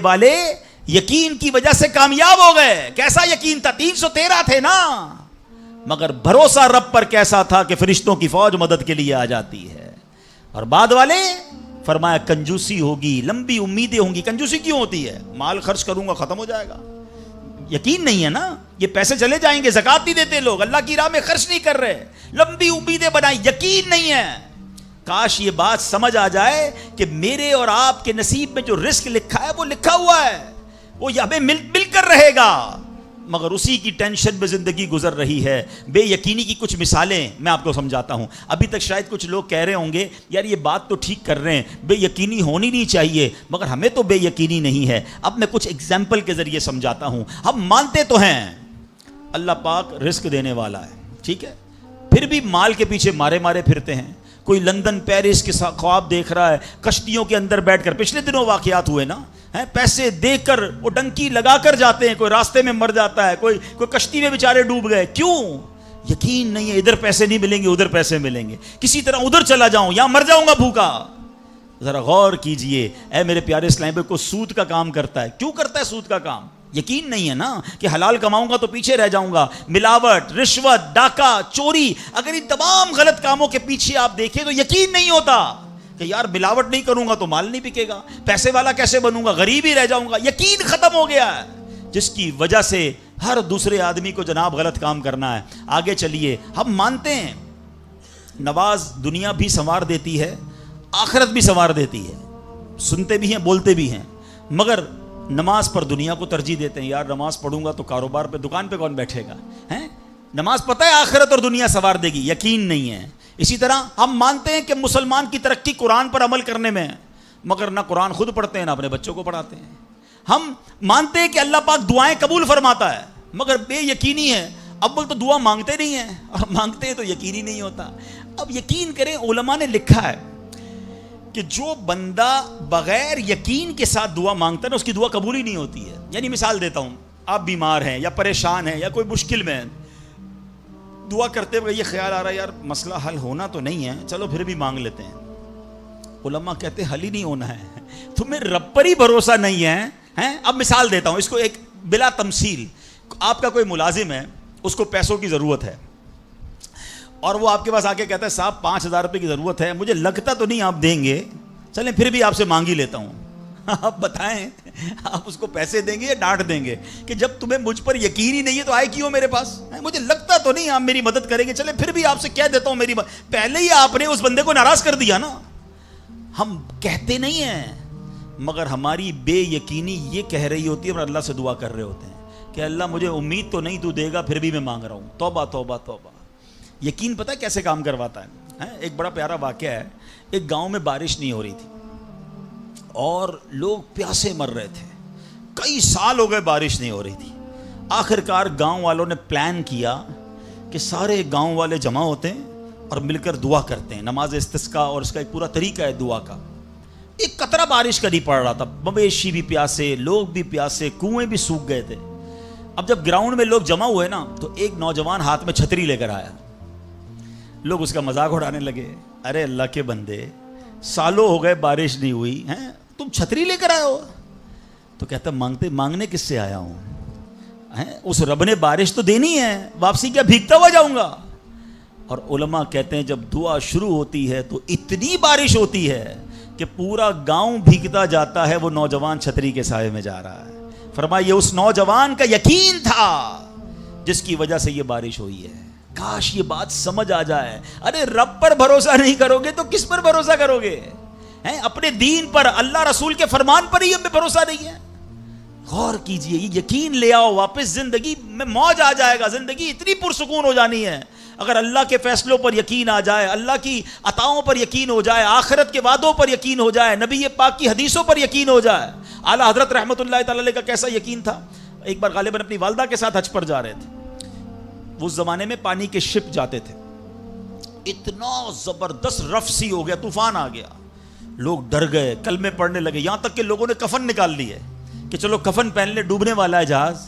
والے یقین کی وجہ سے کامیاب ہو گئے. کیسا یقین تھا؟ 313 تھے نا, مگر بھروسہ رب پر کیسا تھا کہ فرشتوں کی فوج مدد کے لیے آ جاتی ہے. اور بعد والے فرمایا کنجوسی ہوگی, لمبی امیدیں ہوں گی. کنجوسی کیوں ہوتی ہے؟ مال خرچ کروں گا ختم ہو جائے گا. یقین نہیں ہے نا, یہ پیسے چلے جائیں گے, زکات نہیں دیتے لوگ, اللہ کی راہ میں خرچ نہیں کر رہے, لمبی امیدیں بنائی, یقین نہیں ہے. کاش یہ بات سمجھ آ جائے کہ میرے اور آپ کے نصیب میں جو رزق لکھا ہے وہ لکھا ہوا ہے, وہ ہمیں مل کر رہے گا, مگر اسی کی ٹینشن میں زندگی گزر رہی ہے. بے یقینی کی کچھ مثالیں میں آپ کو سمجھاتا ہوں. ابھی تک شاید کچھ لوگ کہہ رہے ہوں گے یار یہ بات تو ٹھیک کر رہے ہیں, بے یقینی ہونی نہیں چاہیے, مگر ہمیں تو بے یقینی نہیں ہے. اب میں کچھ ایگزامپل کے ذریعے سمجھاتا ہوں. ہم مانتے تو ہیں اللہ پاک رزق دینے والا ہے, ٹھیک ہے, پھر بھی مال کے پیچھے مارے پھرتے ہیں. کوئی لندن پیرس کے خواب دیکھ رہا ہے, کشتیوں کے اندر بیٹھ کر, پچھلے دنوں واقعات ہوئے نا, پیسے دے کر وہ ڈنکی لگا کر جاتے ہیں, کوئی راستے میں مر جاتا ہے, کوئی کشتی میں بیچارے ڈوب گئے. کیوں؟ یقین نہیں ہے, ادھر پیسے نہیں ملیں گے ادھر پیسے ملیں گے, کسی طرح ادھر چلا جاؤں یا مر جاؤں گا بھوکا. ذرا غور کیجئے اے میرے پیارے اسلام بھائی, کو سود کا کام کرتا ہے, کیوں کرتا ہے سود کا کام؟ یقین نہیں ہے نا کہ حلال کماؤں گا تو پیچھے رہ جاؤں گا. ملاوٹ, رشوت, ڈاکہ, چوری, اگر ان تمام غلط کاموں کے پیچھے آپ دیکھیں تو یقین نہیں ہوتا کہ یار ملاوٹ نہیں کروں گا تو مال نہیں بکے گا, پیسے والا کیسے بنوں گا, غریب ہی رہ جاؤں گا. یقین ختم ہو گیا ہے, جس کی وجہ سے ہر دوسرے آدمی کو جناب غلط کام کرنا ہے. آگے چلیے, ہم مانتے ہیں نماز دنیا بھی سنوار دیتی ہے, آخرت بھی سنوار دیتی ہے, سنتے بھی ہیں بولتے بھی ہیں, مگر نماز پر دنیا کو ترجیح دیتے ہیں. یار نماز پڑھوں گا تو کاروبار پہ, دکان پہ کون بیٹھے گا, ہیں؟ نماز پتہ ہے آخرت اور دنیا سنوار دے گی, یقین نہیں ہے. اسی طرح ہم مانتے ہیں کہ مسلمان کی ترقی قرآن پر عمل کرنے میں ہے, مگر نہ قرآن خود پڑھتے ہیں نہ اپنے بچوں کو پڑھاتے ہیں. ہم مانتے ہیں کہ اللہ پاک دعائیں قبول فرماتا ہے, مگر بے یقینی ہے, اول تو دعا مانگتے نہیں ہیں, اور مانگتے ہیں تو یقینی نہیں ہوتا. اب یقین کریں, علماء نے لکھا ہے کہ جو بندہ بغیر یقین کے ساتھ دعا مانگتا ہے نا, اس کی دعا قبول ہی نہیں ہوتی ہے. یعنی مثال دیتا ہوں, آپ بیمار ہیں یا پریشان ہیں یا کوئی مشکل میں ہیں, دعا کرتے ہوئے یہ خیال آ رہا ہے یار مسئلہ حل ہونا تو نہیں ہے, چلو پھر بھی مانگ لیتے ہیں. علماء کہتے ہیں حل ہی نہیں ہونا ہے, تمہیں رب پر ہی بھروسہ نہیں ہے. اب مثال دیتا ہوں اس کو ایک بلا تمثیل. آپ کا کوئی ملازم ہے, اس کو پیسوں کی ضرورت ہے, اور وہ آپ کے پاس آ کے کہتا ہے صاحب 5,000 روپے کی ضرورت ہے, مجھے لگتا تو نہیں آپ دیں گے, چلیں پھر بھی آپ سے مانگ ہی لیتا ہوں. آپ بتائیں آپ اس کو پیسے دیں گے یا ڈانٹ دیں گے کہ جب تمہیں مجھ پر یقین ہی نہیں ہے تو آئے کیوں میرے پاس, مجھے لگتا تو نہیں آپ میری مدد کریں گے, چلیں پھر بھی آپ سے کہہ دیتا ہوں میری پہلے ہی آپ نے اس بندے کو ناراض کر دیا نا. ہم کہتے نہیں ہیں, مگر ہماری بے یقینی یہ کہہ رہی ہوتی ہے, اور اللہ سے دعا کر رہے ہوتے ہیں کہ اللہ مجھے امید تو نہیں تو دے گا, پھر بھی میں مانگ رہا ہوں. توبہ توبہ توبہ. یقین پتہ ہے کیسے کام کرواتا ہے؟ ایک بڑا پیارا واقعہ ہے. ایک گاؤں میں بارش نہیں ہو رہی تھی اور لوگ پیاسے مر رہے تھے, کئی سال ہو گئے بارش نہیں ہو رہی تھی. آخرکار گاؤں والوں نے پلان کیا کہ سارے گاؤں والے جمع ہوتے ہیں اور مل کر دعا کرتے ہیں, نماز استسقاء, اور اس کا ایک پورا طریقہ ہے دعا کا. ایک قطرہ بارش کا نہیں پڑ رہا تھا, مویشی بھی پیاسے, لوگ بھی پیاسے, کنویں بھی سوکھ گئے تھے. اب جب گراؤنڈ میں لوگ جمع ہوئے نا, تو ایک نوجوان ہاتھ میں چھتری لے کر آیا. لوگ اس کا مذاق اڑانے لگے, ارے اللہ کے بندے سالوں ہو گئے بارش نہیں ہوئی ہیں, تم چھتری لے کر آئے ہو. تو کہتا مانگنے کس سے آیا ہوں, اس رب نے بارش تو دینی ہے, واپسی کیا بھیگتا ہوا جاؤں گا. اور علماء کہتے ہیں جب دعا شروع ہوتی ہے تو اتنی بارش ہوتی ہے کہ پورا گاؤں بھیگتا جاتا ہے, وہ نوجوان چھتری کے سائے میں جا رہا ہے. فرمایا یہ اس نوجوان کا یقین تھا جس کی وجہ سے یہ بارش ہوئی ہے. کاش یہ بات سمجھ آ جائے. ارے رب پر بھروسہ نہیں کرو گے تو کس پر بھروسہ کرو گے؟ اپنے دین پر, اللہ رسول کے فرمان پر ہی ہمیں بھروسہ نہیں ہے. غور کیجئے, یہ یقین لے آؤ واپس, زندگی میں موج آ جائے گا, زندگی اتنی پرسکون ہو جانی ہے. اگر اللہ کے فیصلوں پر یقین آ جائے, اللہ کی عطاؤں پر یقین ہو جائے, آخرت کے وعدوں پر یقین ہو جائے, نبی پاک کی حدیثوں پر یقین ہو جائے. اعلیٰ حضرت رحمۃ اللہ تعالی علیہ کا کیسا یقین تھا. ایک بار غالباً اپنی والدہ کے ساتھ حج پر جا رہے تھے. اس زمانے میں پانی کے شپ جاتے تھے, اتنا زبردست رف سی ہو گیا, طوفان آ گیا, لوگ ڈر گئے, کلمے پڑھنے لگے, یہاں تک کہ لوگوں نے کفن نکال لیے کہ چلو کفن پہن لے, ڈوبنے والا ہے جہاز.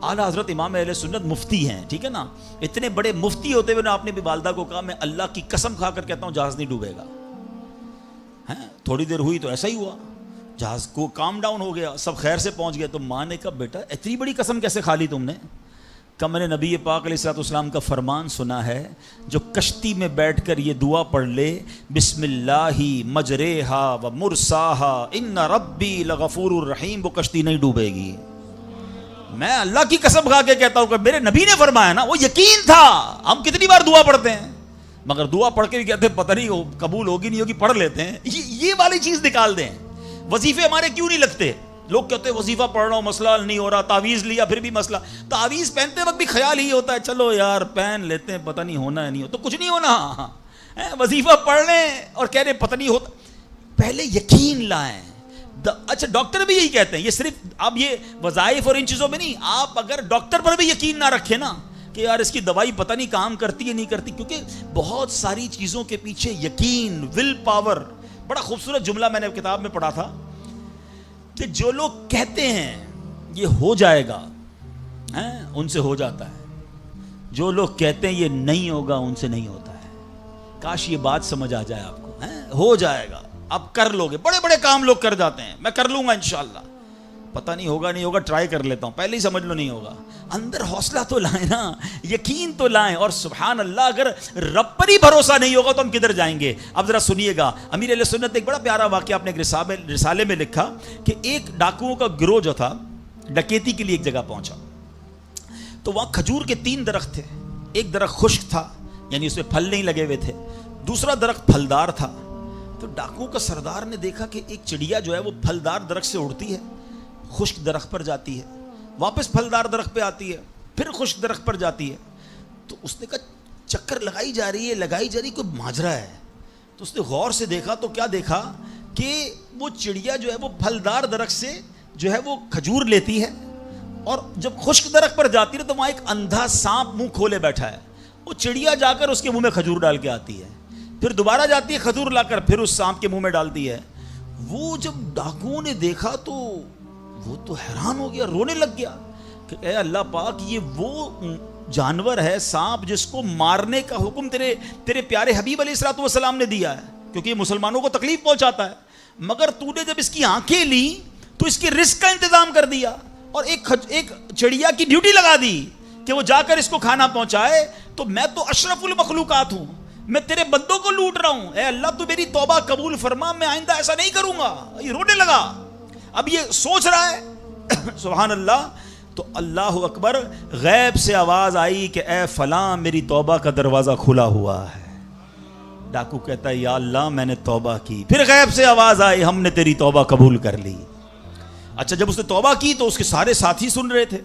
اعلیٰ حضرت امام اہل سنت مفتی ہیں, ٹھیک ہے نا, اتنے بڑے مفتی ہوتے ہوئے آپ نے بھی والدہ کو کہا میں اللہ کی قسم کھا کر کہتا ہوں جہاز نہیں ڈوبے گا. تھوڑی دیر ہوئی تو ایسا ہی ہوا, جہاز کو کام ڈاؤن ہو گیا, سب خیر سے پہنچ گیا. تو ماں نے کہا بیٹا اتنی بڑی قسم کیسے کھا لی تم نے؟ کہ میں نے نبی پاک علیہ الصلوۃ والسلام کا فرمان سنا ہے, جو کشتی میں بیٹھ کر یہ دعا پڑھ لے, بسم اللہ مجریہا و مرساہا ان ربی لغفور الرحیم, وہ کشتی نہیں ڈوبے گی. میں اللہ کی قسم کھا کے کہتا ہوں کہ میرے نبی نے فرمایا نا, وہ یقین تھا. ہم کتنی بار دعا پڑھتے ہیں, مگر دعا پڑھ کے بھی کہتے ہیں پتہ نہیں قبول ہوگی نہیں ہوگی, پڑھ لیتے ہیں. یہ والی چیز نکال دیں. وظیفے ہمارے کیوں نہیں لگتے؟ لوگ کہتے ہیں وظیفہ پڑھ رہا ہوں مسئلہ نہیں ہو رہا, تعویذ لیا پھر بھی مسئلہ. تعویذ پہنتے وقت بھی خیال ہی ہوتا ہے چلو یار پہن لیتے ہیں, پتہ نہیں ہونا ہے نہیں ہو تو کچھ نہیں ہونا. وظیفہ پڑھ لیں اور کہہ رہے پتہ نہیں ہوتا. پہلے یقین لائیں. اچھا ڈاکٹر بھی یہی کہتے ہیں, یہ صرف اب یہ وظائف اور ان چیزوں میں نہیں, آپ اگر ڈاکٹر پر بھی یقین نہ رکھیں نا کہ یار اس کی دوائی پتہ نہیں کام کرتی ہے نہیں کرتی, کیونکہ بہت ساری چیزوں کے پیچھے یقین, ول پاور. بڑا خوبصورت جملہ میں نے کتاب میں پڑھا تھا کہ جو لوگ کہتے ہیں یہ ہو جائے گا ان سے ہو جاتا ہے, جو لوگ کہتے ہیں یہ نہیں ہوگا ان سے نہیں ہوتا ہے. کاش یہ بات سمجھ آ جائے آپ کو. ہو جائے گا, اب کر لو گے. بڑے بڑے کام لوگ کر جاتے ہیں, میں کر لوں گا انشاءاللہ, پتہ نہیں ہوگا نہیں ہوگا, ٹرائی کر لیتا ہوں, پہلے ہی سمجھ لو نہیں ہوگا. اندر حوصلہ تو لائیں نا, یقین تو لائیں. اور سبحان اللہ اگر رب پر ہی بھروسہ نہیں ہوگا تو ہم کدھر جائیں گے؟ اب ذرا سنیے گا, امیر اہل سنت نے ایک بڑا پیارا واقعہ اپنے ایک رسالے میں لکھا کہ ایک ڈاکوؤں کا گروہ جو تھا ڈکیتی کے لیے ایک جگہ پہنچا. تو وہاں کھجور کے 3 درخت تھے. ایک درخت خشک تھا یعنی اس میں پھل نہیں لگے ہوئے تھے, دوسرا درخت پھلدار تھا. تو ڈاکو کا سردار نے دیکھا کہ ایک چڑیا جو ہے وہ پھلدار درخت سے اڑتی ہے, خشک درخت پر جاتی ہے, واپس پھلدار درخت پہ آتی ہے, پھر خشک درخت پر جاتی ہے. تو اس نے کہا چکر لگائی جا رہی ہے, کوئی ماجرا ہے. تو اس نے غور سے دیکھا تو کیا دیکھا کہ وہ چڑیا جو ہے وہ پھلدار درخت سے جو ہے وہ کھجور لیتی ہے, اور جب خشک درخت پر جاتی ہے تو وہاں ایک اندھا سانپ منہ کھولے بیٹھا ہے. وہ چڑیا جا کر اس کے منہ میں کھجور ڈال کے آتی ہے, پھر دوبارہ جاتی ہے کھجور لا کر پھر اس سانپ کے منہ میں ڈالتی ہے. وہ جب ڈاکوؤں نے دیکھا تو وہ تو حیران ہو گیا, رونے لگ گیا کہ اے اللہ پاک, یہ وہ جانور ہے سانپ جس کو مارنے کا حکم تیرے پیارے حبیب علیہ الصلوۃ والسلام نے دیا ہے, کیونکہ یہ مسلمانوں کو تکلیف پہنچاتا ہے. مگر تو نے جب اس کی آنکھیں لی تو اس کے رزق کا انتظام کر دیا, اور ایک چڑیا کی ڈیوٹی لگا دی کہ وہ جا کر اس کو کھانا پہنچائے. تو میں تو اشرف المخلوقات ہوں, میں تیرے بندوں کو لوٹ رہا ہوں, اے اللہ تو میری توبہ قبول فرما, میں آئندہ ایسا نہیں کروں گا. یہ رونے لگا. اب یہ سوچ رہا ہے سبحان اللہ. تو اللہ اکبر, غیب سے آواز آئی کہ اے فلاں میری توبہ کا دروازہ کھلا ہوا ہے. ڈاکو کہتا ہے یا اللہ میں نے توبہ کی. پھر غیب سے آواز آئی ہم نے تیری توبہ قبول کر لی. اچھا جب اس نے توبہ کی تو اس کے سارے ساتھی سن رہے تھے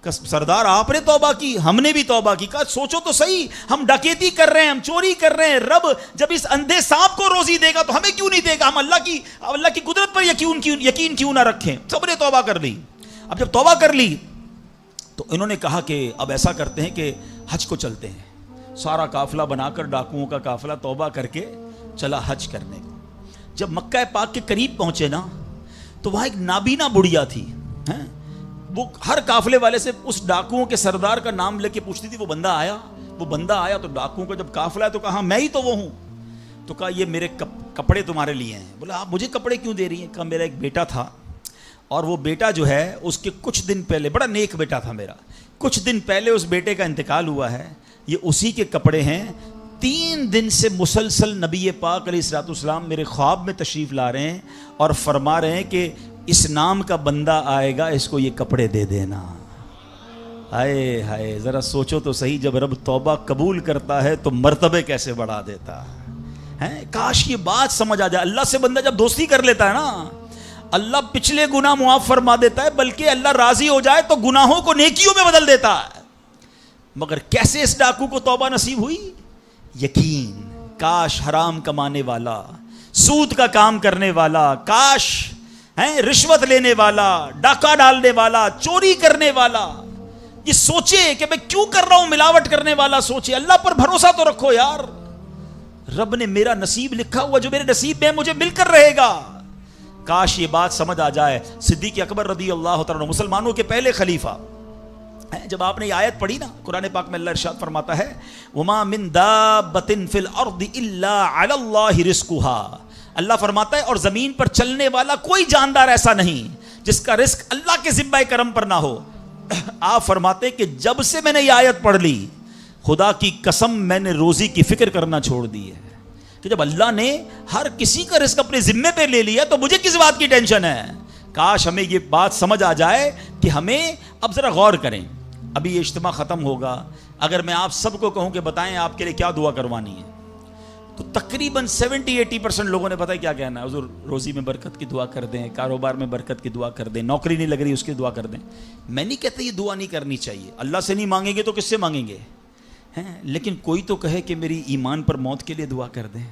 کہ سردار آپ نے توبہ کی, ہم نے بھی توبہ کی. کہا سوچو تو صحیح, ہم ڈکیتی کر رہے ہیں, ہم چوری کر رہے ہیں, رب جب اس اندھے سانپ کو روزی دے گا تو ہمیں کیوں نہیں دے گا؟ ہم اللہ کی قدرت پر یقین کیوں نہ رکھیں؟ سب نے توبہ کر لی. اب جب توبہ کر لی تو انہوں نے کہا کہ اب ایسا کرتے ہیں کہ حج کو چلتے ہیں. سارا قافلہ بنا کر ڈاکوؤں کا قافلہ توبہ کر کے چلا حج کرنے کو. جب مکہ پاک کے قریب پہنچے نا تو وہاں ایک نابینا بڑھیا تھی, وہ ہر قافلے والے سے اس ڈاکوؤں کے سردار کا نام لے کے پوچھتی تھی. وہ بندہ آیا تو ڈاکوؤں کا جب قافلہ ہے تو کہا میں ہی تو وہ ہوں. تو کہا یہ میرے کپڑے تمہارے لیے ہیں. بولا آپ مجھے کپڑے کیوں دے رہی ہیں؟ کہا میرا ایک بیٹا تھا, اور وہ بیٹا جو ہے اس کے کچھ دن پہلے, بڑا نیک بیٹا تھا میرا, کچھ دن پہلے اس بیٹے کا انتقال ہوا ہے, یہ اسی کے کپڑے ہیں. 3 دن سے مسلسل نبی پاک علیہ الصلوۃ والسلام میرے خواب میں تشریف لا رہے ہیں اور فرما رہے ہیں کہ اس نام کا بندہ آئے گا, اس کو یہ کپڑے دے دینا. ہائے ہائے, ذرا سوچو تو صحیح, جب رب توبہ قبول کرتا ہے تو مرتبے کیسے بڑھا دیتا ہے. کاش یہ بات سمجھ آ جائے. اللہ سے بندہ جب دوستی کر لیتا ہے نا, اللہ پچھلے گناہ معاف فرما دیتا ہے, بلکہ اللہ راضی ہو جائے تو گناہوں کو نیکیوں میں بدل دیتا ہے. مگر کیسے اس ڈاکو کو توبہ نصیب ہوئی؟ یقین. کاش حرام کمانے والا, سود کا کام کرنے والا, کاش رشوت لینے والا, ڈاکہ ڈالنے والا, چوری کرنے والا یہ سوچے کہ میں کیوں کر رہا ہوں, ملاوٹ کرنے والا سوچے. اللہ پر بھروسہ تو رکھو یار, رب نے میرا نصیب لکھا ہوا, جو میرے نصیب میں مجھے مل کر رہے گا. کاش یہ بات سمجھ آ جائے. صدیق اکبر رضی اللہ تعالیٰ عنہ, مسلمانوں کے پہلے خلیفہ, جب آپ نے یہ آیت پڑھی نا قرآن پاک میں, اللہ ارشاد فرماتا ہے وما من دابۃ فی الارض الا علی اللہ رزقها, اللہ فرماتا ہے اور زمین پر چلنے والا کوئی جاندار ایسا نہیں جس کا رزق اللہ کے ذمہ کرم پر نہ ہو. آپ فرماتے ہیں کہ جب سے میں نے یہ آیت پڑھ لی خدا کی قسم میں نے روزی کی فکر کرنا چھوڑ دی ہے کہ جب اللہ نے ہر کسی کا رزق اپنے ذمے پہ لے لیا تو مجھے کس بات کی ٹینشن ہے. کاش ہمیں یہ بات سمجھ آ جائے کہ ہمیں اب ذرا غور کریں. ابھی یہ اجتماع ختم ہوگا, اگر میں آپ سب کو کہوں کہ بتائیں آپ کے لیے کیا دعا کروانی ہے تو تقریباً 70-80% لوگوں نے پتہ ہے کیا کہنا ہے, حضور روزی میں برکت کی دعا کر دیں, کاروبار میں برکت کی دعا کر دیں, نوکری نہیں لگ رہی اس کی دعا کر دیں. میں نہیں کہتا یہ دعا نہیں کرنی چاہیے, اللہ سے نہیں مانگیں گے تو کس سے مانگیں گے, لیکن کوئی تو کہے کہ میری ایمان پر موت کے لیے دعا کر دیں,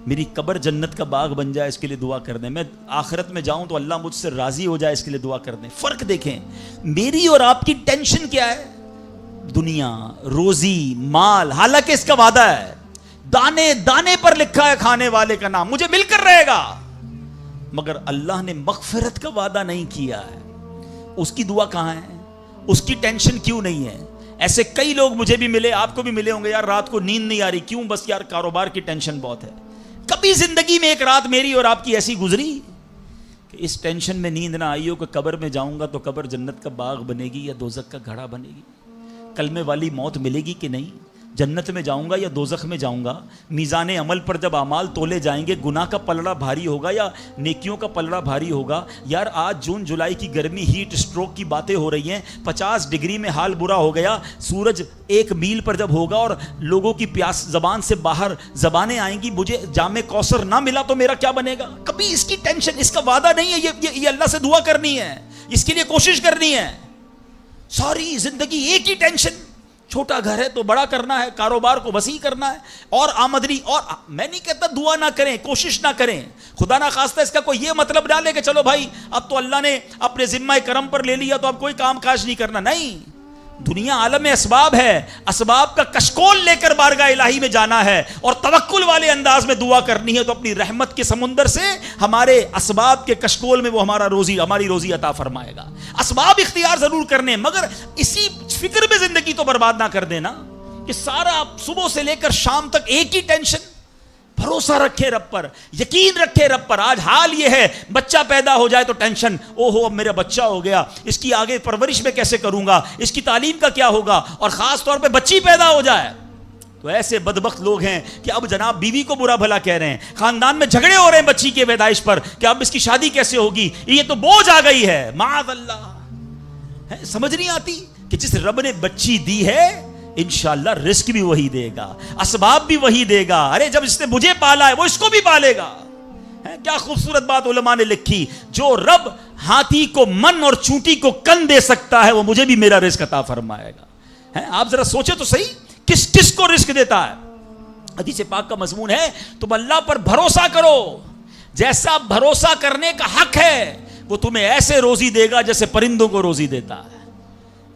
میری قبر جنت کا باغ بن جائے اس کے لیے دعا کر دیں, میں آخرت میں جاؤں تو اللہ مجھ سے راضی ہو جائے اس کے لیے دعا کر دیں. فرق دیکھیں, میری اور آپ کی ٹینشن کیا ہے, دنیا, روزی, مال, حالانکہ اس کا وعدہ ہے دانے دانے پر لکھا ہے کھانے والے کا نام, مجھے مل کر رہے گا, مگر اللہ نے مغفرت کا وعدہ نہیں کیا ہے. اس کی دعا کہاں ہے, اس کی ٹینشن کیوں نہیں ہے؟ ایسے کئی لوگ مجھے بھی ملے, آپ کو بھی ملے ہوں گے, یار رات کو نیند نہیں آ رہی, کیوں؟ بس یار کاروبار کی ٹینشن بہت ہے. کبھی زندگی میں ایک رات میری اور آپ کی ایسی گزری کہ اس ٹینشن میں نیند نہ آئی ہو کہ قبر میں جاؤں گا تو قبر جنت کا باغ بنے گی یا دوزخ کا گھڑا بنے گی, کلمے والی موت ملے گی کہ نہیں, جنت میں جاؤں گا یا دوزخ میں جاؤں گا, میزان عمل پر جب اعمال تولے جائیں گے گناہ کا پلڑا بھاری ہوگا یا نیکیوں کا پلڑا بھاری ہوگا. یار آج جون جولائی کی گرمی, ہیٹ اسٹروک کی باتیں ہو رہی ہیں, 50 ڈگری میں حال برا ہو گیا, سورج 1 میل پر جب ہوگا اور لوگوں کی پیاس زبان سے باہر زبانیں آئیں گی, مجھے جام کوثر نہ ملا تو میرا کیا بنے گا؟ کبھی اس کی ٹینشن, اس کا وعدہ نہیں ہے. یہ اللہ سے دعا کرنی ہے, اس کے لیے کوشش کرنی ہے. ساری زندگی ایک ہی ٹینشن, چھوٹا گھر ہے تو بڑا کرنا ہے, کاروبار کو وسیع کرنا ہے, اور آمدنی. اور میں نہیں کہتا دعا نہ کریں, کوشش نہ کریں, خدا نہ خواستہ اس کا کوئی یہ مطلب ڈالے کہ چلو بھائی اب تو اللہ نے اپنے ذمہ کرم پر لے لیا تو اب کوئی کام کاج نہیں کرنا. نہیں, دنیا عالم اسباب ہے, اسباب کا کشکول لے کر بارگاہ الہی میں جانا ہے اور توکل والے انداز میں دعا کرنی ہے تو اپنی رحمت کے سمندر سے ہمارے اسباب کے کشکول میں وہ ہماری روزی عطا فرمائے گا. اسباب اختیار ضرور کرنے, مگر اسی فکر میں زندگی تو برباد نہ کر دینا کہ سارا صبح سے لے کر شام تک ایک ہی ٹینشن. بھروسہ رکھے رب پر, یقین رکھے رب پر. آج حال یہ ہے, بچہ پیدا ہو جائے تو ٹینشن, او ہو اب میرا بچہ ہو گیا, اس کی آگے پرورش میں کیسے کروں گا, اس کی تعلیم کا کیا ہوگا, اور خاص طور پہ بچی پیدا ہو جائے تو ایسے بدبخت لوگ ہیں کہ اب جناب بیوی کو برا بھلا کہہ رہے ہیں, خاندان میں جھگڑے ہو رہے ہیں بچی کے پیدائش پر کہ اب اس کی شادی کیسے ہوگی, یہ تو بوجھ آ گئی ہے. معاذ اللہ, سمجھ نہیں آتی کہ جس رب نے بچی دی ہے انشاءاللہ رزق بھی وہی دے گا, اسباب بھی وہی دے گا. ارے جب اس نے مجھے پالا ہے وہ اس کو بھی پالے گا. کیا خوبصورت بات علماء نے لکھی, جو رب ہاتھی کو من اور چونٹی کو کن دے سکتا ہے وہ مجھے بھی میرا رزق عطا فرمائے گا. آپ ذرا سوچے تو صحیح, کس کس کو رزق دیتا ہے. حدیث پاک کا مضمون ہے تم اللہ پر بھروسہ کرو, جیسا بھروسہ کرنے کا حق ہے وہ تمہیں ایسے روزی دے گا جیسے پرندوں کو روزی دیتا ہے.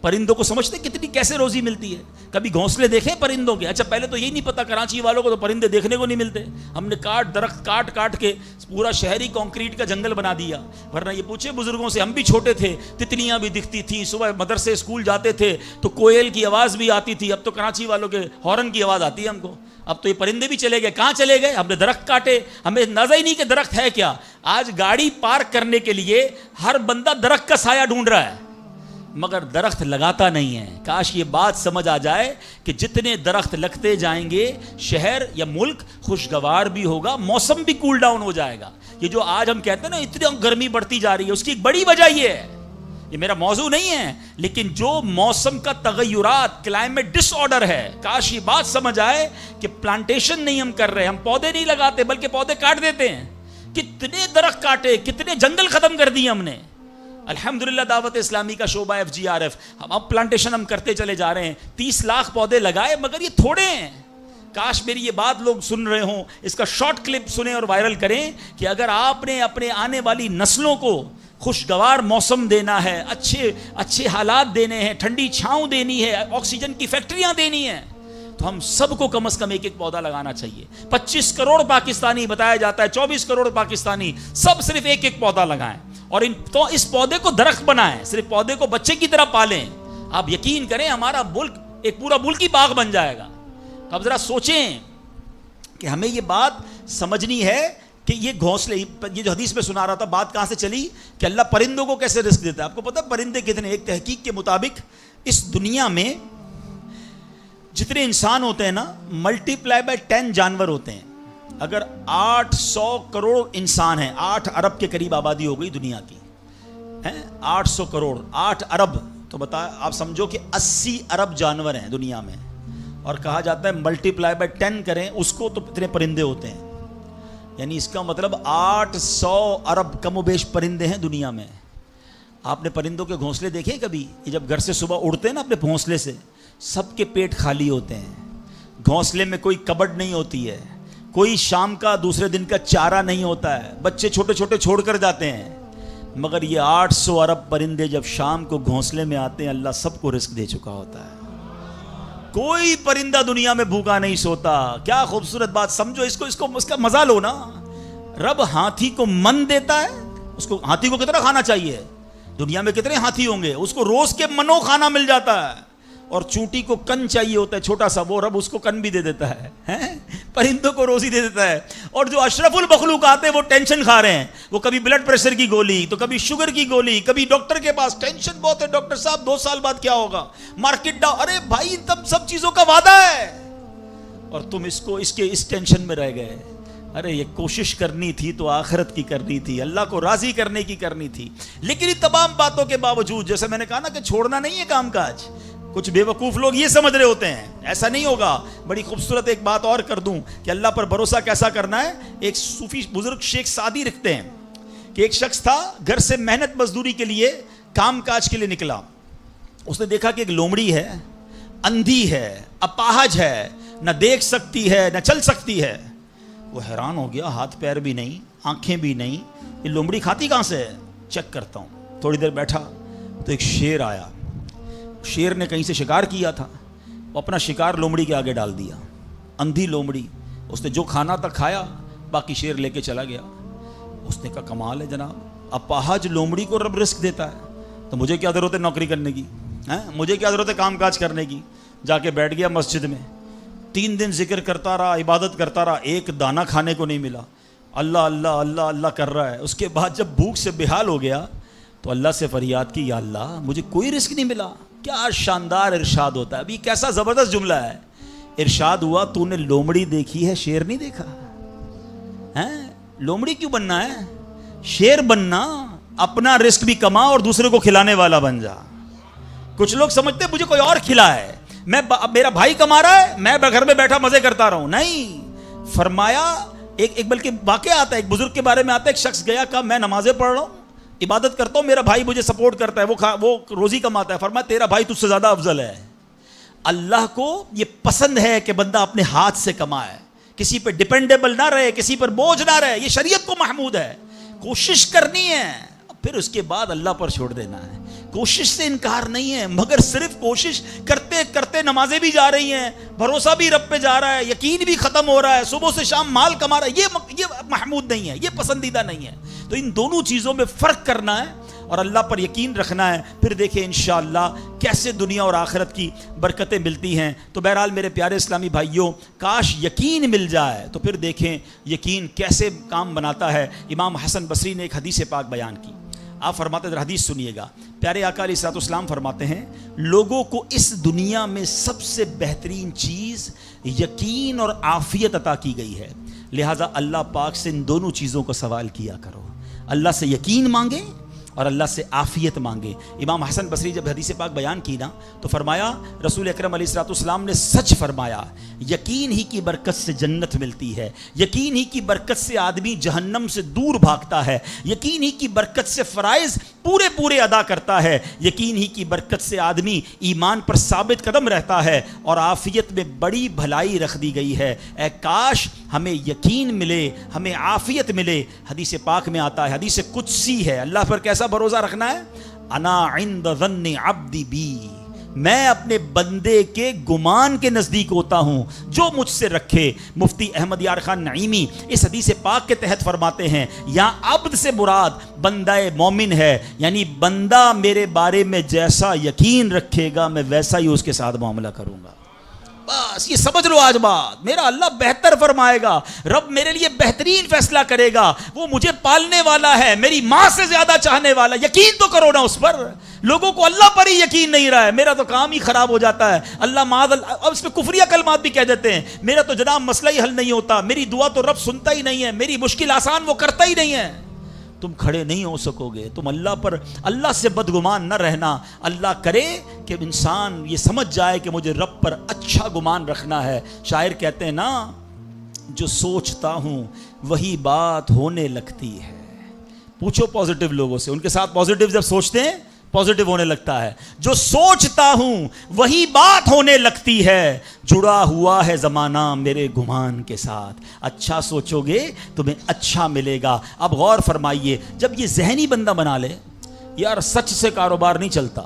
پرندوں کو سمجھتے کتنی کیسے روزی ملتی ہے, کبھی گھونسلے دیکھیں پرندوں کے؟ اچھا پہلے تو یہی نہیں پتا, کراچی والوں کو تو پرندے دیکھنے کو نہیں ملتے, ہم نے درخت کاٹ کے پورا شہری کنکریٹ کا جنگل بنا دیا. ورنہ یہ پوچھے بزرگوں سے, ہم بھی چھوٹے تھے تتلیاں بھی دکھتی تھیں, صبح مدرسے اسکول جاتے تھے تو کوئل کی آواز بھی آتی تھی, اب تو کراچی والوں کے ہارن کی آواز آتی ہے ہم کو. اب تو یہ پرندے بھی چلے گئے, کہاں چلے گئے؟ ہم نے درخت کاٹے, ہمیں اندازہ ہی نہیں کہ درخت ہے کیا. آج گاڑی پارک کرنے کے لیے ہر بندہ درخت کا سایہ ڈھونڈ رہا ہے مگر درخت لگاتا نہیں ہے. کاش یہ بات سمجھ آ جائے کہ جتنے درخت لگتے جائیں گے شہر یا ملک خوشگوار بھی ہوگا, موسم بھی کول ڈاؤن ہو جائے گا. یہ جو آج ہم کہتے ہیں نا اتنی گرمی بڑھتی جا رہی ہے, اس کی ایک بڑی وجہ یہ ہے, یہ میرا موضوع نہیں ہے, لیکن جو موسم کا تغیرات, کلائمیٹ ڈس آرڈر ہے, کاش یہ بات سمجھ آئے کہ پلانٹیشن نہیں ہم کر رہے, ہم پودے نہیں لگاتے بلکہ پودے کاٹ دیتے ہیں. کتنے درخت کاٹے, کتنے جنگل ختم کر دیے ہم نے. الحمدللہ دعوت اسلامی کا شعبہ FGRF, اب پلانٹیشن ہم کرتے چلے جا رہے ہیں, 30 لاکھ پودے لگائے, مگر یہ تھوڑے ہیں. کاش میری یہ بات لوگ سن رہے ہوں, اس کا شارٹ کلپ سنیں اور وائرل کریں کہ اگر آپ نے اپنے آنے والی نسلوں کو خوشگوار موسم دینا ہے, اچھے حالات دینے ہیں, ٹھنڈی چھاؤں دینی ہے, آکسیجن کی فیکٹریاں دینی ہیں, تو ہم سب کو کم از کم ایک پودا لگانا چاہیے. 25 کروڑ پاکستانی بتایا جاتا ہے, 24 کروڑ پاکستانی, سب صرف ایک پودا لگائیں اور اس پودے کو درخت بنائیں, صرف پودے کو بچے کی طرح پالیں. آپ یقین کریں ہمارا ملک ایک پورا ملکی باغ بن جائے گا. تو اب ذرا سوچیں کہ ہمیں یہ بات سمجھنی ہے کہ یہ گھونسلے، یہ جو حدیث میں سنا رہا تھا، بات کہاں سے چلی کہ اللہ پرندوں کو کیسے رزق دیتا ہے. آپ کو پتہ پرندے کتنے؟ ایک تحقیق کے مطابق اس دنیا میں جتنے انسان ہوتے ہیں نا، ملٹی پلائی بائی 10 جانور ہوتے ہیں. اگر 800 کروڑ انسان ہیں، 8 ارب کے قریب آبادی ہو گئی دنیا کی، 800 کروڑ، 8 ارب، تو بتا آپ سمجھو کہ 80 ارب جانور ہیں دنیا میں. اور کہا جاتا ہے ملٹی پلائی بائی 10 کریں اس کو تو اتنے پرندے ہوتے ہیں. یعنی اس کا مطلب 800 ارب کم و بیش پرندے ہیں دنیا میں. آپ نے پرندوں کے گھونسلے دیکھے کبھی؟ یہ جب گھر سے صبح اڑتے ہیں نا اپنے گھونسلے سے، سب کے پیٹ خالی ہوتے ہیں. گھونسلے میں کوئی کبڈ نہیں ہوتی ہے، کوئی شام کا دوسرے دن کا چارہ نہیں ہوتا ہے، بچے چھوٹے چھوٹے چھوڑ کر جاتے ہیں. مگر یہ 800 ارب پرندے جب شام کو گھونسلے میں آتے ہیں، اللہ سب کو رزق دے چکا ہوتا ہے. کوئی پرندہ دنیا میں بھوکا نہیں سوتا. کیا خوبصورت بات، سمجھو اس کو اس کا مزہ لو نا. رب ہاتھی کو من دیتا ہے، اس کو ہاتھی کو کتنا کھانا چاہیے؟ دنیا میں کتنے ہاتھی ہوں گے؟ اس کو روز کے منو کھانا مل جاتا ہے. اور چونٹی کو کن چاہیے ہوتا ہے چھوٹا سا، وہ رب اس کو کن بھی دے دیتا ہے. پرندوں کو روزی دے دیتا ہے. اور جو اشرف المخلوقات ہیں وہ ٹینشن کھا رہے ہیں، وہ کبھی بلڈ پریشر کی گولی، تو کبھی شوگر کی گولی، کبھی ڈاکٹر کے پاس. ٹینشن بہت ہے ڈاکٹر صاحب، 2 سال بعد کیا ہوگا، مارکیٹ ڈاؤن. ارے بھائی تب سب چیزوں کا وعدہ ہے اور تم اس ٹینشن میں رہ گئے. ارے یہ کوشش کرنی تھی تو آخرت کی کرنی تھی، اللہ کو راضی کرنے کی کرنی تھی. لیکن ان تمام باتوں کے باوجود، جیسے میں نے کہا نا کہ چھوڑنا نہیں ہے کام کاج. کچھ بے وقوف لوگ یہ سمجھ رہے ہوتے ہیں ایسا نہیں ہوگا. بڑی خوبصورت ایک بات اور کر دوں کہ اللہ پر بھروسہ کیسا کرنا ہے. ایک صوفی بزرگ شیخ سعدی لکھتے ہیں کہ ایک شخص تھا، گھر سے محنت مزدوری کے لیے کام کاج کے لیے نکلا. اس نے دیکھا کہ ایک لومڑی ہے، اندھی ہے، اپاہج ہے، نہ دیکھ سکتی ہے نہ چل سکتی ہے. وہ حیران ہو گیا، ہاتھ پیر بھی نہیں، آنکھیں بھی نہیں، یہ لومڑی کھاتی کہاں سے ہے؟ چیک کرتا ہوں. تھوڑی دیر بیٹھا تو ایک شیر آیا. شیر نے کہیں سے شکار کیا تھا، وہ اپنا شکار لومڑی کے آگے ڈال دیا. اندھی لومڑی، اس نے جو کھانا تھا کھایا، باقی شیر لے کے چلا گیا. اس نے کہا کمال ہے جناب، اپاہج لومڑی کو رب رزق دیتا ہے تو مجھے کیا ضرورت ہے نوکری کرنے کی، مجھے کیا ضرورت ہے کام کاج کرنے کی. جا کے بیٹھ گیا مسجد میں. 3 دن ذکر کرتا رہا، عبادت کرتا رہا، ایک دانہ کھانے کو نہیں ملا. اللہ اللہ اللہ اللہ کر رہا ہے. اس کے بعد جب بھوک سے بحال ہو گیا تو اللہ سے فریاد کی، یا اللہ مجھے کوئی رزق نہیں ملا. کیا شاندار ارشاد ہوتا ہے. ابھی کیسا زبردست جملہ ہے. ارشاد ہوا تو نے لومڑی دیکھی ہے، شیر نہیں دیکھا. لومڑی کیوں بننا ہے؟ شیر بننا. اپنا رزق بھی کما اور دوسرے کو کھلانے والا بن جا. کچھ لوگ سمجھتے مجھے کوئی اور کھلا ہے، میرا بھائی کما رہا ہے، میں گھر میں بیٹھا مزے کرتا رہا ہوں. نہیں، فرمایا ایک بلکہ واقعہ آتا ہے، ایک بزرگ کے بارے میں آتا ہے. ایک شخص گیا، کہا میں نمازیں پڑھ رہا ہوں، عبادت کرتا ہوں، میرا بھائی مجھے سپورٹ کرتا ہے، وہ روزی کماتا ہے. فرمایا تیرا بھائی تجھ سے زیادہ افضل ہے. اللہ کو یہ پسند ہے کہ بندہ اپنے ہاتھ سے کمائے، کسی پہ ڈیپینڈیبل نہ رہے، کسی پر بوجھ نہ رہے. یہ شریعت کو محمود ہے. کوشش کرنی ہے، پھر اس کے بعد اللہ پر چھوڑ دینا ہے. کوشش سے انکار نہیں ہے، مگر صرف کوشش کرتے کرتے نمازیں بھی جا رہی ہیں، بھروسہ بھی رب پہ جا رہا ہے، یقین بھی ختم ہو رہا ہے، صبح سے شام مال کما رہا ہے. یہ محمود نہیں ہے، یہ پسندیدہ نہیں ہے. تو ان دونوں چیزوں میں فرق کرنا ہے اور اللہ پر یقین رکھنا ہے. پھر دیکھیں انشاءاللہ کیسے دنیا اور آخرت کی برکتیں ملتی ہیں. تو بہرحال میرے پیارے اسلامی بھائیوں، کاش یقین مل جائے تو پھر دیکھیں یقین کیسے کام بناتا ہے. امام حسن بصری نے ایک حدیث پاک بیان کی. آپ فرماتے ہیں، حدیث سنیے گا. پیارے آقا علیہ الصلوۃ والسلام فرماتے ہیں، لوگوں کو اس دنیا میں سب سے بہترین چیز یقین اور عافیت عطا کی گئی ہے. لہٰذا اللہ پاک سے ان دونوں چیزوں کو سوال کیا کرو. اللہ سے یقین مانگے اور اللہ سے عافیت مانگے. امام حسن بصری جب حدیث پاک بیان کی نا تو فرمایا، رسول اکرم علیہ الصلوۃ والسلام نے سچ فرمایا، یقین ہی کی برکت سے جنت ملتی ہے، یقین ہی کی برکت سے آدمی جہنم سے دور بھاگتا ہے، یقین ہی کی برکت سے فرائض پورے ادا کرتا ہے، یقین ہی کی برکت سے آدمی ایمان پر ثابت قدم رہتا ہے، اور عافیت میں بڑی بھلائی رکھ دی گئی ہے. اے کاش ہمیں یقین ملے، ہمیں عافیت ملے. حدیث پاک میں آتا ہے، حدیث قدسی ہے. اللہ پر کیسا بھروسہ رکھنا ہے؟ انا عند ظن عبدی بی، میں اپنے بندے کے گمان کے نزدیک ہوتا ہوں جو مجھ سے رکھے. مفتی احمد یار خان نعیمی اس حدیث پاک کے تحت فرماتے ہیں، یا عبد سے مراد بندہ مومن ہے، یعنی بندہ میرے بارے میں جیسا یقین رکھے گا میں ویسا ہی اس کے ساتھ معاملہ کروں گا. بس یہ سمجھ لو آج بات، میرا اللہ بہتر فرمائے گا، رب میرے لیے بہترین فیصلہ کرے گا، وہ مجھے پالنے والا ہے، میری ماں سے زیادہ چاہنے والا. یقین تو کرو نا اس پر. لوگوں کو اللہ پر ہی یقین نہیں رہا ہے، میرا تو کام ہی خراب ہو جاتا ہے، اللہ معاذ اللہ. اب اس میں کفریہ کلمات بھی کہہ دیتے ہیں، میرا تو جناب مسئلہ ہی حل نہیں ہوتا، میری دعا تو رب سنتا ہی نہیں ہے، میری مشکل آسان وہ کرتا ہی نہیں ہے. تم کھڑے نہیں ہو سکو گے. تم اللہ سے بدگمان نہ رہنا. اللہ کرے کہ انسان یہ سمجھ جائے کہ مجھے رب پر اچھا گمان رکھنا ہے. شاعر کہتے ہیں نا، جو سوچتا ہوں وہی بات ہونے لگتی ہے. پوچھو پازیٹیو لوگوں سے، ان کے ساتھ پازیٹیو جب سوچتے ہیں پازیٹیو ہونے لگتا ہے. جو سوچتا ہوں وہی بات ہونے لگتی ہے. جڑا ہوا ہے زمانہ میرے گمان کے ساتھ. اچھا سوچو گے تمہیں اچھا ملے گا. اب غور فرمائیے، جب یہ ذہنی بندہ بنا لے یار سچ سے کاروبار نہیں چلتا،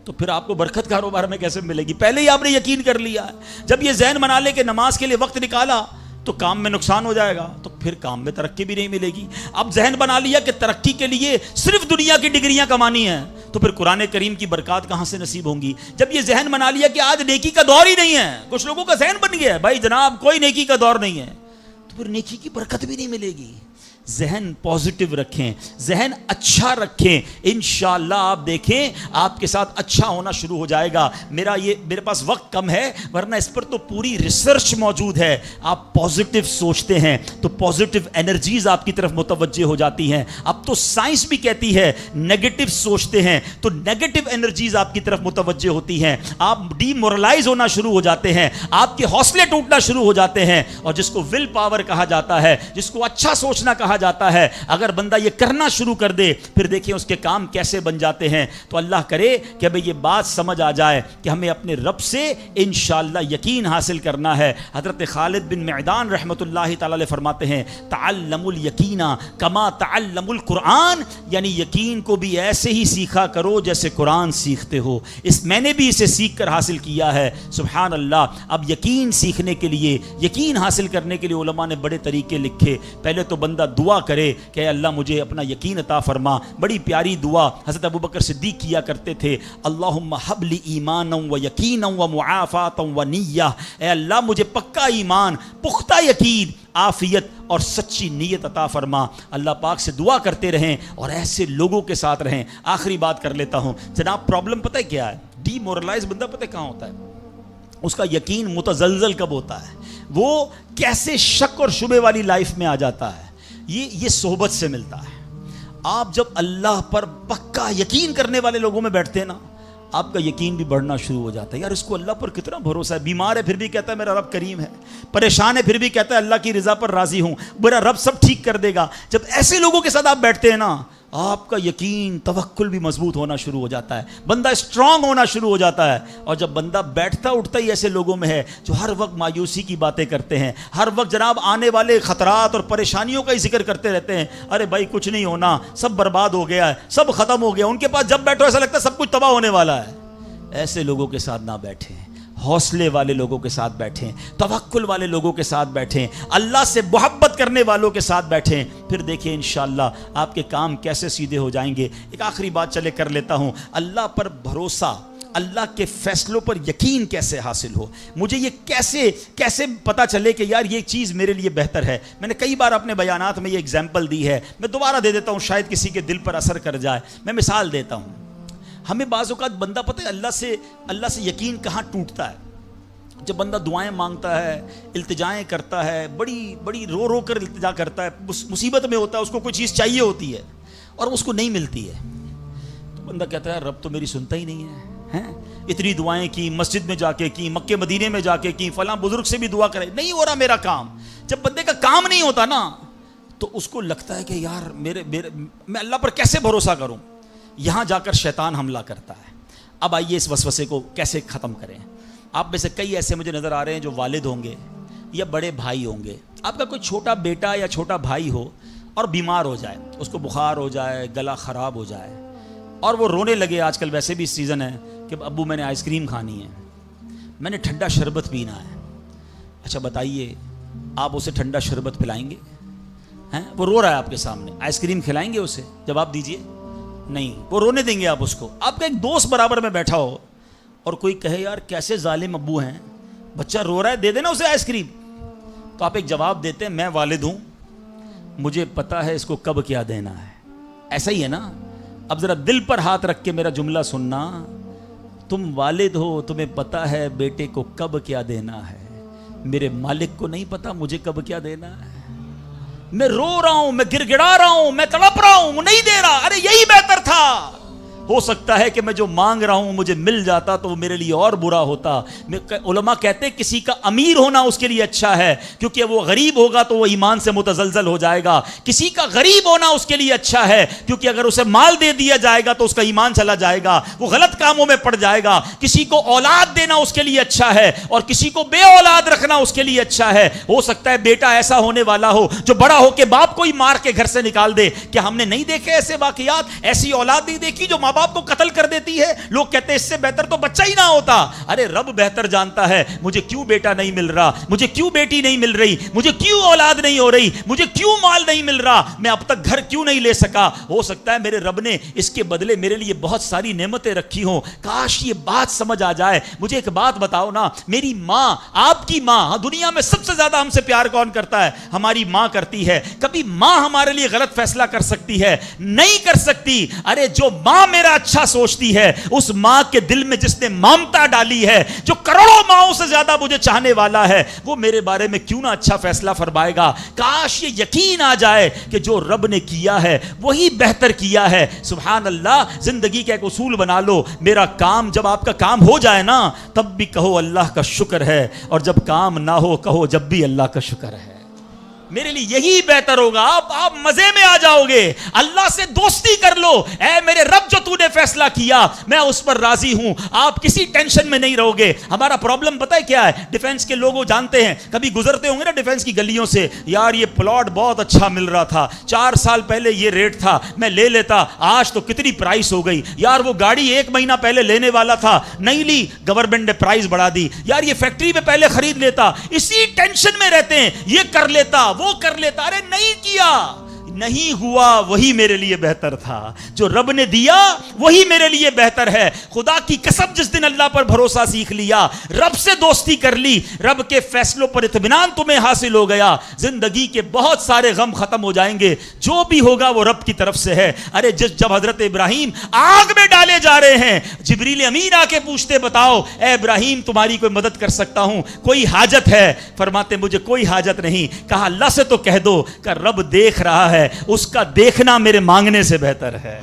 تو پھر آپ کو برکت کاروبار میں کیسے ملے گی؟ پہلے ہی آپ نے یقین کر لیا ہے. جب یہ ذہن بنا لے کہ نماز کے لیے وقت نکالا تو کام میں نقصان ہو جائے گا، تو پھر کام میں ترقی بھی نہیں ملے گی. اب ذہن بنا لیا کہ ترقی کے لیے صرف دنیا کی ڈگریاں کمانی ہیں، تو پھر قرآن کریم کی برکات کہاں سے نصیب ہوں گی؟ جب یہ ذہن بنا لیا کہ آج نیکی کا دور ہی نہیں ہے، کچھ لوگوں کا ذہن بن گیا ہے بھائی جناب کوئی نیکی کا دور نہیں ہے، تو پھر نیکی کی برکت بھی نہیں ملے گی. ذہن پازیٹیو رکھیں، ذہن اچھا رکھیں، انشاءاللہ آپ دیکھیں آپ کے ساتھ اچھا ہونا شروع ہو جائے گا. میرے پاس وقت کم ہے، ورنہ اس پر تو پوری ریسرچ موجود ہے. آپ پازیٹیو سوچتے ہیں تو پازیٹیو انرجیز آپ کی طرف متوجہ ہو جاتی ہیں. اب تو سائنس بھی کہتی ہے نیگیٹو سوچتے ہیں تو نیگیٹو انرجیز آپ کی طرف متوجہ ہوتی ہیں. آپ ڈی مورلائز ہونا شروع ہو جاتے ہیں، آپ کے حوصلے ٹوٹنا شروع ہو جاتے ہیں. اور جس کو ول پاور کہا جاتا ہے، جس کو اچھا سوچنا کہا جاتا ہے، اگر بندہ یہ کرنا شروع کر دے پھر دیکھیں اس کے کام کیسے بن جاتے ہیں. تو اللہ کرے کہ ابھی یہ بات سمجھ آ جائے کہ ہمیں اپنے رب سے انشاءاللہ یقین حاصل کرنا ہے. حضرت خالد بن معدان رحمۃ اللہ تعالی علیہ فرماتے ہیں تعلموا الیقین کما تعلموا القرآن، یعنی یقین کو بھی ایسے ہی سیکھا کرو جیسے قرآن سیکھتے ہو. میں نے بھی اسے سیکھ کر حاصل کیا ہے. سبحان اللہ. اب یقین سیکھنے کے لیے، یقین حاصل کرنے کے لیے علماء نے بڑے طریقے لکھے. پہلے تو بندہ دعا کرے کہ اللہ مجھے اپنا یقین عطا فرما. بڑی پیاری دعا حضرت ابوبکر صدیق کیا کرتے تھے، اللہم حب لی ایمانا و یقینا و معافاتا و نیہ. اے اللہ مجھے پکا ایمان، پختہ یقین، عافیت اور سچی نیت عطا فرما. اللہ پاک سے دعا کرتے رہیں اور ایسے لوگوں کے ساتھ رہیں. آخری بات کر لیتا ہوں جناب، پرابلم پتہ ہے کیا ہے؟ ڈی مورلائز بندہ پتہ کہاں ہوتا ہے؟ اس کا یقین متزلزل کب ہوتا ہے؟ وہ کیسے شک اور شبے والی لائف میں آ جاتا ہے؟ یہ صحبت سے ملتا ہے. آپ جب اللہ پر پکا یقین کرنے والے لوگوں میں بیٹھتے ہیں نا، آپ کا یقین بھی بڑھنا شروع ہو جاتا ہے. یار اس کو اللہ پر کتنا بھروسہ ہے. بیمار ہے پھر بھی کہتا ہے میرا رب کریم ہے. پریشان ہے پھر بھی کہتا ہے اللہ کی رضا پر راضی ہوں، میرا رب سب ٹھیک کر دے گا. جب ایسے لوگوں کے ساتھ آپ بیٹھتے ہیں نا، آپ کا یقین توکل بھی مضبوط ہونا شروع ہو جاتا ہے، بندہ اسٹرانگ ہونا شروع ہو جاتا ہے. اور جب بندہ بیٹھتا اٹھتا ہی ایسے لوگوں میں ہے جو ہر وقت مایوسی کی باتیں کرتے ہیں، ہر وقت جناب آنے والے خطرات اور پریشانیوں کا ہی ذکر کرتے رہتے ہیں، ارے بھائی کچھ نہیں ہونا، سب برباد ہو گیا ہے، سب ختم ہو گیا. ان کے پاس جب بیٹھو ایسا لگتا ہے سب کچھ تباہ ہونے والا ہے. ایسے لوگوں کے ساتھ نہ بیٹھیں، حوصلے والے لوگوں کے ساتھ بیٹھیں، توکل والے لوگوں کے ساتھ بیٹھیں، اللہ سے محبت کرنے والوں کے ساتھ بیٹھیں. پھر دیکھیں انشاءاللہ آپ کے کام کیسے سیدھے ہو جائیں گے. ایک آخری بات چلے کر لیتا ہوں، اللہ پر بھروسہ، اللہ کے فیصلوں پر یقین کیسے حاصل ہو. مجھے یہ کیسے پتا چلے کہ یار یہ چیز میرے لیے بہتر ہے. میں نے کئی بار اپنے بیانات میں یہ اگزامپل دی ہے، میں دوبارہ دے دیتا ہوں شاید کسی کے دل پر اثر کر جائے. میں مثال دیتا ہوں. ہمیں بعض اوقات بندہ پتہ ہے اللہ سے یقین کہاں ٹوٹتا ہے؟ جب بندہ دعائیں مانگتا ہے، التجائیں کرتا ہے، بڑی رو کر التجا کرتا ہے، مصیبت میں ہوتا ہے، اس کو کوئی چیز چاہیے ہوتی ہے اور اس کو نہیں ملتی ہے، تو بندہ کہتا ہے رب تو میری سنتا ہی نہیں ہے. اتنی دعائیں کی، مسجد میں جا کے کی، مکے مدینے میں جا کے کی، فلاں بزرگ سے بھی دعا کرے، نہیں ہو رہا میرا کام. جب بندے کا کام نہیں ہوتا نا تو اس کو لگتا ہے کہ یار میں اللہ پر کیسے بھروسہ کروں. یہاں جا کر شیطان حملہ کرتا ہے. اب آئیے اس وسوسے کو کیسے ختم کریں. آپ میں سے کئی ایسے مجھے نظر آ رہے ہیں جو والد ہوں گے یا بڑے بھائی ہوں گے. آپ کا کوئی چھوٹا بیٹا یا چھوٹا بھائی ہو اور بیمار ہو جائے، اس کو بخار ہو جائے، گلا خراب ہو جائے اور وہ رونے لگے. آج کل ویسے بھی سیزن ہے کہ ابو میں نے آئس کریم کھانی ہے، میں نے ٹھنڈا شربت پینا ہے. اچھا بتائیے آپ اسے ٹھنڈا شربت پلائیں گے؟ وہ رو رہا ہے آپ کے سامنے، آئس کریم کھلائیں گے اسے؟ جواب دیجئے. نہیں، وہ رونے دیں گے آپ اس کو. آپ کا ایک دوست برابر میں بیٹھا ہو اور کوئی کہے یار کیسے ظالم ابو ہیں، بچہ رو رہا ہے, دے دینا اسے آئس کریم. تو آپ ایک جواب دیتے ہیں, میں والد ہوں, مجھے پتا ہے اس کو کب کیا دینا ہے. ایسا ہی ہے نا. اب ذرا دل پر ہاتھ رکھ کے میرا جملہ سننا, تم والد ہو, تمہیں پتا ہے بیٹے کو کب کیا دینا ہے. میرے مالک کو نہیں پتا مجھے کب کیا دینا ہے. میں رو رہا ہوں, میں گر گڑا رہا ہوں, میں تڑپ رہا ہوں, وہ نہیں دے رہا. ارے یہی بہتر تھا. ہو سکتا ہے کہ میں جو مانگ رہا ہوں مجھے مل جاتا تو وہ میرے لیے اور برا ہوتا. علماء کہتے ہیں کسی کا امیر ہونا اس کے لیے اچھا ہے, کیونکہ وہ غریب ہوگا تو وہ ایمان سے متزلزل ہو جائے گا. کسی کا غریب ہونا اس کے لیے اچھا ہے, کیونکہ اگر اسے مال دے دیا جائے گا تو اس کا ایمان چلا جائے گا, وہ غلط کاموں میں پڑ جائے گا. کسی کو اولاد دینا اس کے لیے اچھا ہے, اور کسی کو بے اولاد رکھنا اس کے لیے اچھا ہے. ہو سکتا ہے بیٹا ایسا ہونے والا ہو جو بڑا ہو کے باپ کو ہی مار کے گھر سے نکال دے. کیا ہم نے نہیں دیکھے ایسے واقعات؟ ایسی اولاد نہیں دیکھی جو ماں باپ کو قتل کر دیتی ہے؟ لوگ کہتے ہیں اس سے بہتر تو بچہ ہی نہ ہوتا. ارے رب بہتر جانتا ہے مجھے کیوں بیٹا نہیں مل رہا, مجھے کیوں بیٹی نہیں مل رہی, مجھے کیوں اولاد نہیں ہو رہی, مجھے کیوں مال نہیں مل رہا, میں اب تک گھر کیوں نہیں لے سکا. ہو سکتا ہے میرے رب نے اس کے بدلے میرے لیے بہت ساری نعمتیں رکھی ہوں. کاش یہ بات سمجھ آ جائے. مجھے ایک بات بتاؤ نا, میری ماں, آپ کی ماں, دنیا میں سب سے زیادہ ہم سے پیار کون کرتا ہے؟ ہماری ماں کرتی ہے. کبھی ماں ہمارے لیے غلط فیصلہ کر سکتی ہے؟ نہیں کر سکتی. ارے جو ماں میرا اچھا سوچتی ہے, اس ماں کے دل میں جس نے ممتا ڈالی ہے, جو کروڑوں ماؤں سے زیادہ مجھے چاہنے والا ہے, وہ میرے بارے میں کیوں نہ اچھا فیصلہ فرمائے گا. کاش یہ یقین آ جائے کہ جو رب نے کیا ہے وہی بہتر کیا ہے. سبحان اللہ. زندگی کا ایک اصول بنا لو, میرا کام, جب آپ کا کام ہو جائے نا تب بھی کہو اللہ کا شکر ہے, اور جب کام نہ ہو کہو جب بھی اللہ کا شکر ہے. میرے لیے یہی بہتر ہوگا. آپ مزے میں آ جاؤ گے. اللہ سے دوستی کر لو. اے میرے رب, جو تو نے فیصلہ کیا میں اس پر راضی ہوں. آپ کسی ٹینشن میں نہیں رہو گے. ہمارا پرابلم پتہ ہے کیا ہے؟ ڈیفنس کے لوگ جانتے ہیں, کبھی گزرتے ہوں گے نا ڈیفنس کی گلیوں سے, یار یہ پلاٹ بہت اچھا مل رہا تھا, 4 سال پہلے یہ ریٹ تھا, میں لے لیتا, آج تو کتنی پرائس ہو گئی. یار وہ گاڑی 1 مہینہ پہلے لینے والا تھا, نہیں لی, گورنمنٹ نے پرائس بڑھا دی. یار یہ فیکٹری میں پہلے خرید لیتا. اسی ٹینشن میں رہتے ہیں, یہ کر لیتا, وہ کر لیتا. ارے نہیں کیا, نہیں ہوا, وہی میرے لیے بہتر تھا. جو رب نے دیا وہی میرے لیے بہتر ہے. خدا کی قسم, جس دن اللہ پر بھروسہ سیکھ لیا, رب سے دوستی کر لی, رب کے فیصلوں پر اطمینان تمہیں حاصل ہو گیا, زندگی کے بہت سارے غم ختم ہو جائیں گے. جو بھی ہوگا وہ رب کی طرف سے ہے. ارے جب حضرت ابراہیم آگ میں ڈالے جا رہے ہیں, جبریل امین آ کے پوچھتے, بتاؤ اے ابراہیم تمہاری کوئی مدد کر سکتا ہوں, کوئی حاجت ہے؟ فرماتے مجھے کوئی حاجت نہیں. کہا اللہ سے تو کہہ دو کہ رب دیکھ رہا ہے, اس کا دیکھنا میرے مانگنے سے بہتر ہے.